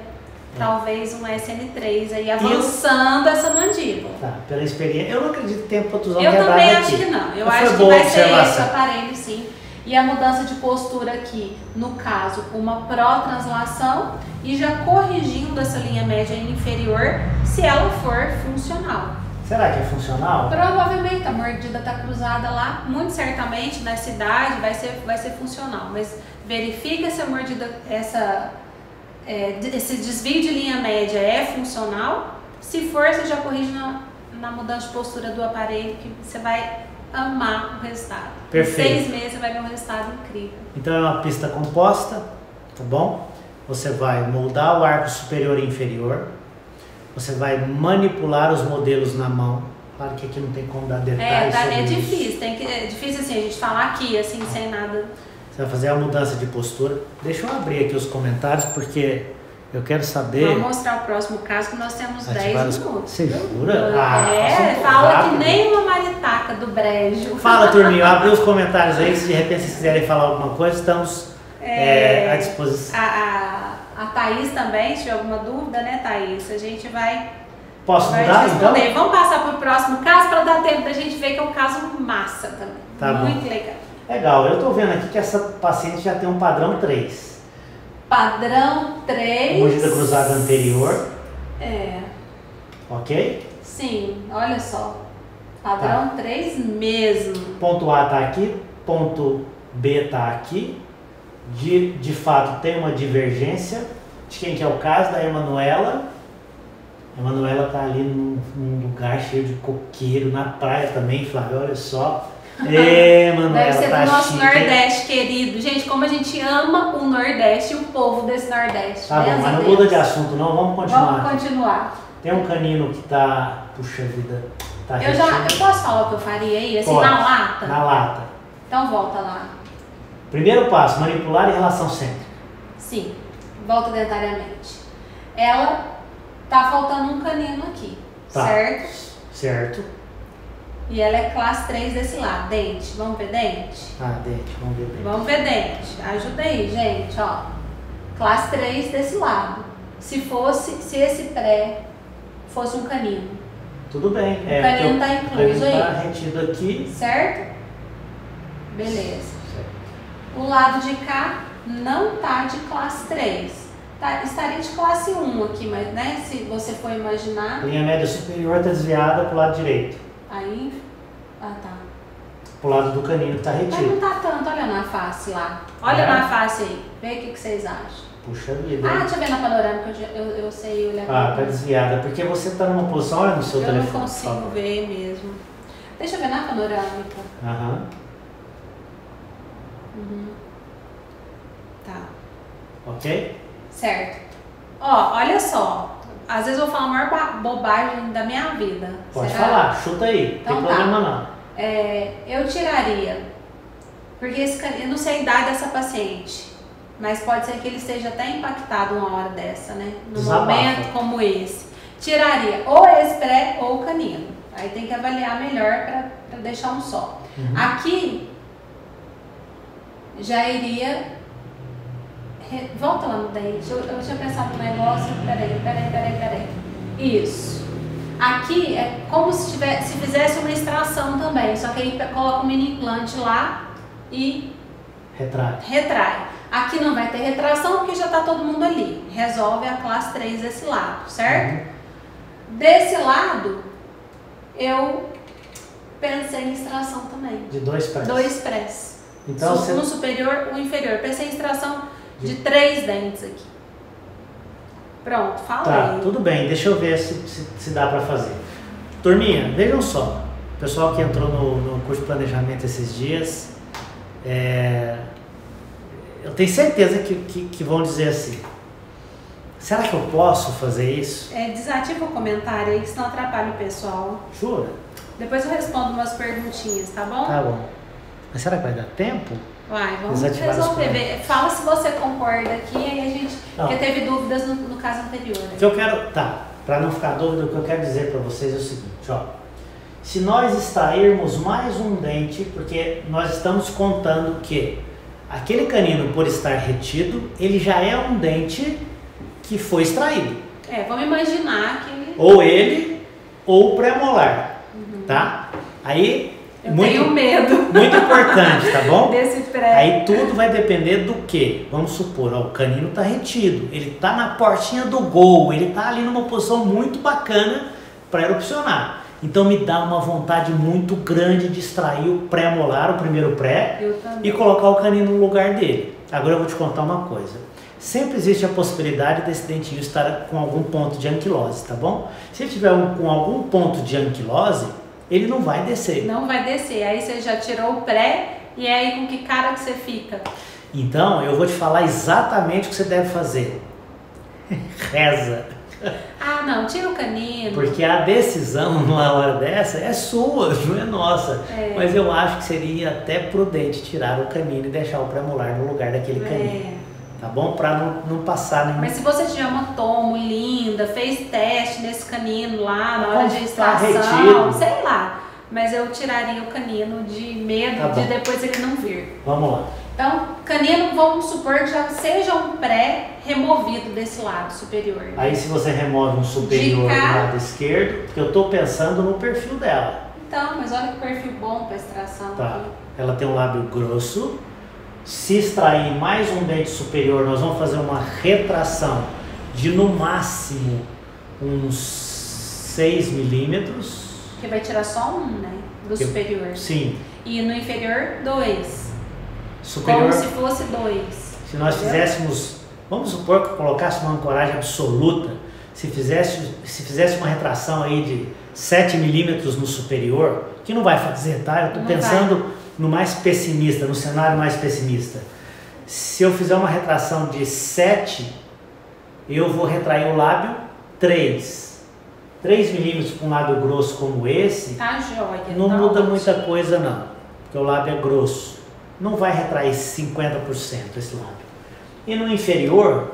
talvez um SN3 aí avançando essa mandíbula. Tá, pela experiência. Eu não acredito que tenha protrusão quebrada. Eu também acho aqui. que não. Eu acho que vai ser esse o aparelho, sim. E a mudança de postura aqui, no caso, uma pró-translação e já corrigindo essa linha média inferior, se ela for funcional. Será que é funcional? Provavelmente, a mordida está cruzada lá, muito certamente nessa idade vai ser funcional, mas verifica se a mordida, esse desvio de linha média é funcional. Se for, você já corrige na mudança de postura do aparelho, que você vai amar o resultado. Perfeito. Em 6 meses você vai ver um resultado incrível. Então é uma pista composta, tá bom? Você vai moldar o arco superior e inferior, você vai manipular os modelos na mão. Claro que aqui não tem como dar detalhes sobre isso. Difícil, é difícil assim a gente falar aqui, assim, sem nada. Você vai fazer a mudança de postura. Deixa eu abrir aqui os comentários, porque eu quero saber... Vamos mostrar o próximo caso, que nós temos 10 minutos. Você jura? Fala que nem uma maritaca do brejo. Fala, turminho, abre os comentários aí, se de repente vocês quiserem falar alguma coisa, estamos à disposição. A Thaís também, se tiver alguma dúvida, né, Thaís? A gente vai... Posso mudar, responder. então? Vamos passar para o próximo caso, para dar tempo da gente ver que é um caso massa também. Tá muito bom. legal. Legal, eu tô vendo aqui que essa paciente já tem um padrão 3. Padrão 3. Mordida cruzada anterior. Ok? Sim, olha só. Padrão 3 mesmo. Ponto A tá aqui, ponto B tá aqui. De fato tem uma divergência. De quem que é o caso? Da Emanuela. A Emanuela tá ali num lugar cheio de coqueiro, na praia também, Flávio, olha só. Emanuela, deve ser tá do nosso chique. Nordeste, querido. Gente, como a gente ama o Nordeste e o povo desse Nordeste. Tá bom, mas não muda de assunto não, vamos continuar. Vamos continuar. Tem um canino que tá, puxa vida, tá Eu posso falar o que eu faria aí, assim, Pode. na lata? Na lata. Então volta lá. Primeiro passo, manipular em relação cêntrica. Sim, volta dentariamente. Ela tá faltando um canino aqui, Tá. certo? Certo. E ela é classe 3 desse lado. Dente, vamos ver dente? Dente, vamos ver dente. Vamos ver dente. Ajuda aí, gente, ó. Classe 3 desse lado. Se esse pré fosse um canino. Tudo bem. O canino tá incluso aí. Tá retido aqui. Certo? Beleza. O lado de cá não tá de classe 3. Estaria de classe 1 aqui, mas né, se você for imaginar. A linha média superior está desviada para o lado direito. Aí. Tá. Pro lado do canino que está Mas retido. não tá tanto, olha na face lá. Olha na face aí. Vê o que vocês acham. Puxa vida. Deixa eu ver na panorâmica, eu sei olhar. Tá desviada, porque você está numa posição, olha no seu telefone. Eu não consigo ver mesmo. Deixa eu ver na panorâmica. Aham. Tá. Ok? Certo. Ó, olha só. Às vezes eu vou falar a maior bobagem da minha vida. Pode Será? falar, chuta aí, Então não tem problema não. Eu tiraria Porque eu não sei a idade dessa paciente, mas pode ser que ele esteja até impactado uma hora dessa, né? Num momento como esse. Tiraria ou esse pré ou o canino. Aí tem que avaliar melhor para deixar um só. Aqui já iria... Volta lá no dente. Eu tinha pensado no negócio. Peraí. Isso. Aqui é como se fizesse uma extração também. Só que aí coloca um mini implante lá e retrai. Aqui não vai ter retração porque já está todo mundo ali. Resolve a classe 3 desse lado, certo? Desse lado, eu pensei em extração também. De 2 prés? 2 prés. Então, um superior, um inferior. Pensei em extração de 3 dentes aqui. Pronto, falei. Tá, tudo bem. Deixa eu ver se dá para fazer. Turminha, vejam só. O pessoal que entrou no curso de planejamento esses dias, eu tenho certeza que vão dizer assim: será que eu posso fazer isso? Desativa o comentário aí, que senão atrapalha o pessoal. Jura? Depois eu respondo umas perguntinhas, tá bom? Tá bom. Mas será que vai dar tempo? Vai, vamos resolver. Fala se você concorda aqui, aí a gente... Porque teve dúvidas no caso anterior. Né? O que eu quero... Tá, para não ficar dúvida, o que eu quero dizer para vocês é o seguinte, ó. Se nós extrairmos mais um dente, porque nós estamos contando que aquele canino, por estar retido, ele já é um dente que foi extraído. Vamos imaginar que... Ou ele, ou o pré-molar, tá? Aí... tenho medo. Muito importante, tá bom? Desse pré. Aí tudo vai depender do quê? Vamos supor, ó, o canino tá retido, ele tá na portinha do gol, ele tá ali numa posição muito bacana para erupcionar. Então me dá uma vontade muito grande de extrair o pré-molar, o primeiro pré, e colocar o canino no lugar dele. Agora eu vou te contar uma coisa. Sempre existe a possibilidade desse dentinho estar com algum ponto de anquilose, tá bom? Se ele tiver com algum ponto de anquilose, ele não vai descer. Não vai descer. Aí você já tirou o pré, e aí com que cara que você fica? Então, eu vou te falar exatamente o que você deve fazer. Reza. Ah, não, tira o canino. Porque a decisão numa hora dessa é sua, não é nossa. Mas eu acho que seria até prudente tirar o canino e deixar o pré-molar no lugar daquele canino. Tá bom? Pra não passar nenhum... Mas se você tiver uma tomo linda, fez teste nesse canino lá na hora de extração, sei lá. Mas eu tiraria o canino de medo de depois ele não vir. Vamos lá. Então, canino, vamos supor que já seja um pré removido desse lado superior. Aí se você remove um superior do lado esquerdo, porque eu tô pensando no perfil dela. Então, mas olha que perfil bom para extração. Tá. Ela tem um lábio grosso. Se extrair mais um dente superior, nós vamos fazer uma retração de no máximo uns 6 milímetros. Que vai tirar só um, né? Do superior. Sim. E no inferior, 2. Superior. Como se fosse 2. Se nós fizéssemos, vamos supor que eu colocasse uma ancoragem absoluta, se fizesse uma retração aí de 7 milímetros no superior, que não vai fazer, tá? Eu tô pensando no mais pessimista, no cenário mais pessimista. Se eu fizer uma retração de 7, eu vou retrair o lábio 3. 3 milímetros com um lábio grosso como esse, tá joia, não muda muita coisa não, porque o lábio é grosso. Não vai retrair 50% esse lábio. E no inferior,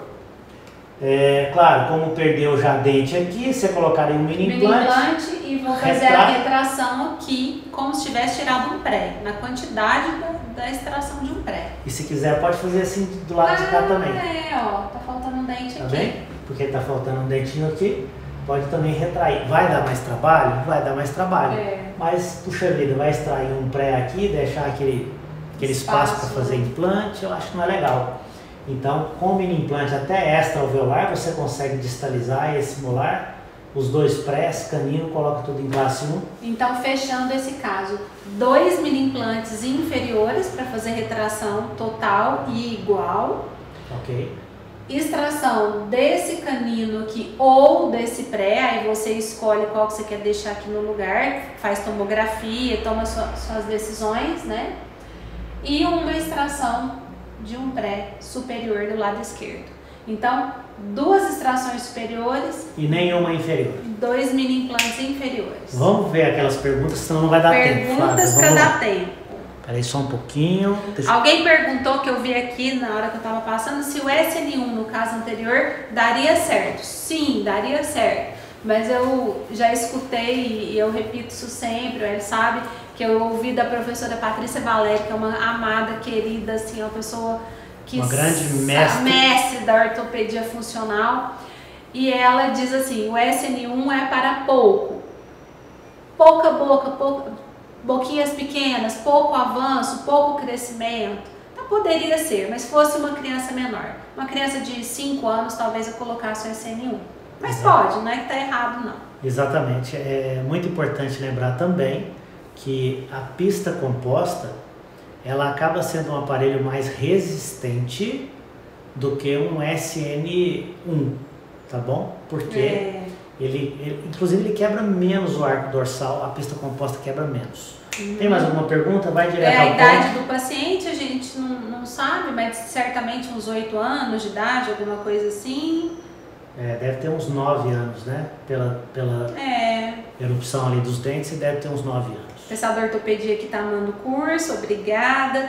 claro, como perdeu já dente aqui, você colocaria um mini implante e vou fazer a retração aqui, como se tivesse tirado um pré, na quantidade da extração de um pré. E se quiser pode fazer assim do lado de cá também. Ó, tá faltando um dente tá aqui. Bem? Porque tá faltando um dentinho aqui, pode também retrair. Vai dar mais trabalho? Vai dar mais trabalho. Mas, puxa vida, vai extrair um pré aqui, deixar aquele espaço para fazer implante, eu acho que não é legal. Então, com o mini implante até extra-alveolar, você consegue distalizar esse molar, os 2 prés, canino, coloca tudo em classe 1. Então, fechando esse caso, 2 mini implantes inferiores para fazer retração total e igual. Ok. Extração desse canino aqui ou desse pré, aí você escolhe qual que você quer deixar aqui no lugar, faz tomografia, toma suas decisões, né? E uma extração de um pré superior do lado esquerdo. Então, 2 extrações superiores e nenhuma inferior. 2 mini implantes inferiores. Vamos ver aquelas perguntas, senão não vai dar tempo. Perguntas para dar tempo. Peraí só um pouquinho. Alguém perguntou, que eu vi aqui na hora que eu estava passando, se o SN1 no caso anterior daria certo. Sim, daria certo. Mas eu já escutei e eu repito isso sempre, ele sabe que eu ouvi da professora Patrícia Valério, que é uma amada, querida, assim, uma pessoa que uma grande mestre da ortopedia funcional. E ela diz assim, o SN1 é para pouca boca, boquinhas pequenas, pouco avanço, pouco crescimento. Então poderia ser, mas se fosse uma criança menor, uma criança de 5 anos, talvez eu colocasse o SN1. Mas pode, não é que está errado não. Exatamente, é muito importante lembrar também que a pista composta, ela acaba sendo um aparelho mais resistente do que um SN1, tá bom? Porque inclusive ele quebra menos o arco dorsal, a pista composta quebra menos. Tem mais alguma pergunta? Vai direto ao ponto. A idade do paciente a gente não sabe, mas certamente uns 8 anos de idade, alguma coisa assim. Deve ter uns 9 anos, né? Pela erupção ali dos dentes, deve ter uns 9 anos. O pessoal da ortopedia que está amando o curso, obrigada.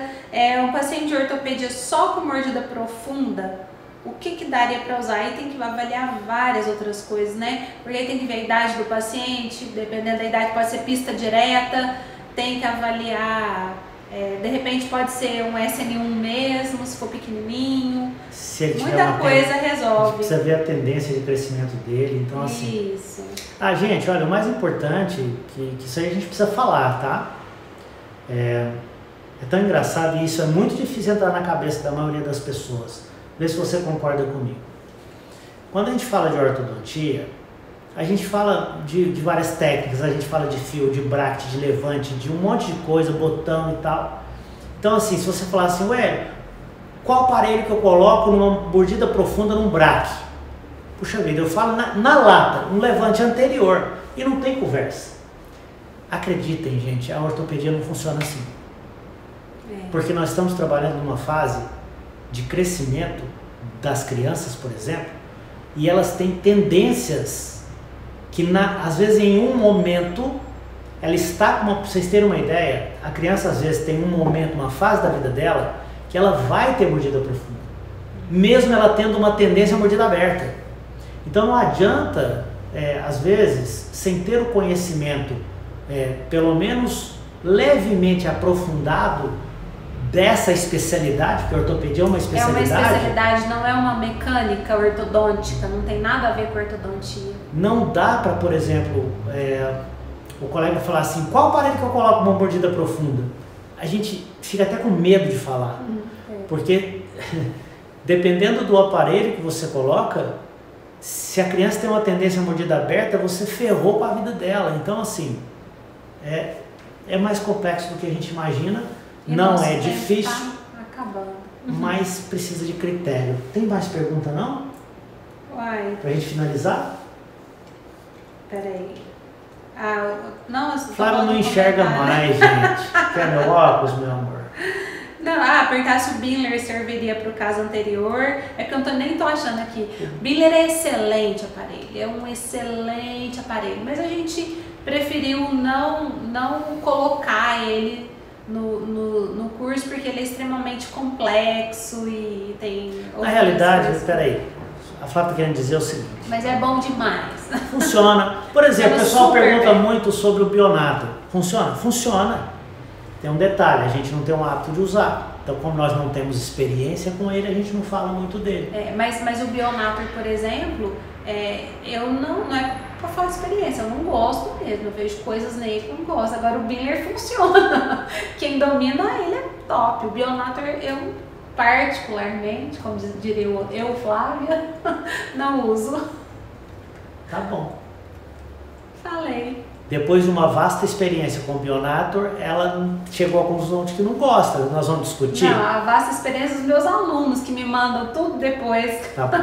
Um paciente de ortopedia só com mordida profunda, o que daria para usar? Aí tem que avaliar várias outras coisas, né? Porque aí tem que ver a idade do paciente, dependendo da idade pode ser pista direta, tem que avaliar, de repente pode ser um SN1 mesmo, se for pequenininho. Se ele tiver muita coisa resolve. Precisa ver a tendência de crescimento dele, então assim... Isso. Gente, olha, o mais importante, que isso aí a gente precisa falar, tá? É tão engraçado e isso é muito difícil entrar na cabeça da maioria das pessoas. Vê se você concorda comigo. Quando a gente fala de ortodontia, a gente fala de várias técnicas, a gente fala de fio, de bracket, de levante, de um monte de coisa, botão e tal. Então assim, se você falar assim, qual aparelho que eu coloco numa mordida profunda num bracket? Puxa vida, eu falo na lata, um levante anterior e não tem conversa. Acreditem, gente, a ortopedia não funciona assim. Porque nós estamos trabalhando numa fase de crescimento das crianças, por exemplo, e elas têm tendências que às vezes em um momento ela está com pra vocês terem uma ideia, a criança às vezes tem um momento, uma fase da vida dela que ela vai ter mordida profunda, mesmo ela tendo uma tendência a mordida aberta. Então não adianta, às vezes, sem ter o conhecimento pelo menos levemente aprofundado dessa especialidade, porque a ortopedia é uma especialidade. É uma especialidade, não é uma mecânica ortodôntica, não tem nada a ver com ortodontia. Não dá para, por exemplo, o colega falar assim, qual aparelho que eu coloco uma mordida profunda? A gente fica até com medo de falar, porque dependendo do aparelho que você coloca, se a criança tem uma tendência a mordida aberta, você ferrou com a vida dela. Então, assim, é mais complexo do que a gente imagina. Não é difícil, tá acabando. Mas precisa de critério. Tem mais pergunta, não? Pra gente finalizar? Peraí. Não, Clara não enxerga mais, gente. Quer meu óculos, meu amor? Não, apertar se o Biller serviria para o caso anterior. É que eu nem tô achando aqui. Biller é excelente aparelho, é um excelente aparelho. Mas a gente preferiu não colocar ele no curso porque ele é extremamente complexo e tem... Na realidade, peraí, a Flávia está querendo dizer o seguinte... Mas é bom demais. Funciona. Por exemplo, o pessoal pergunta muito sobre o Bionato. Funciona? Funciona. Tem um detalhe, a gente não tem o hábito de usar. Então, como nós não temos experiência com ele, a gente não fala muito dele. Mas o Bionato, por exemplo, eu não é por falta de experiência, eu não gosto mesmo. Eu vejo coisas nele que eu não gosto. Agora o Biller funciona. Quem domina ele é top. O Bionato eu particularmente, como diria eu, Flávia, não uso. Tá bom. Falei. Depois de uma vasta experiência com o Bionator, ela chegou à conclusão de que não gosta. Nós vamos discutir? Não, a vasta experiência dos meus alunos, que me mandam tudo depois. Tá bom.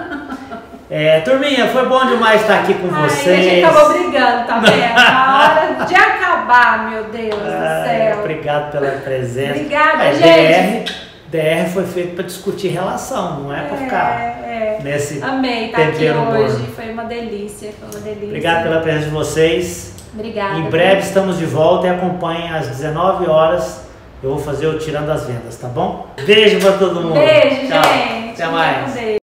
Turminha, foi bom demais estar aqui com vocês. A gente acabou brigando, tá vendo? Na hora de acabar, meu Deus do céu. Obrigado pela presença. Obrigada, gente. DR foi feito para discutir relação, não é para ficar nesse Amei estar aqui hoje, foi uma delícia, Obrigado pela presença de vocês. Obrigada. Em breve estamos de volta e acompanhem às 19 horas eu vou fazer o Tirando as Vendas, tá bom? Beijo pra todo mundo. Beijo, tchau. gente. Até mais.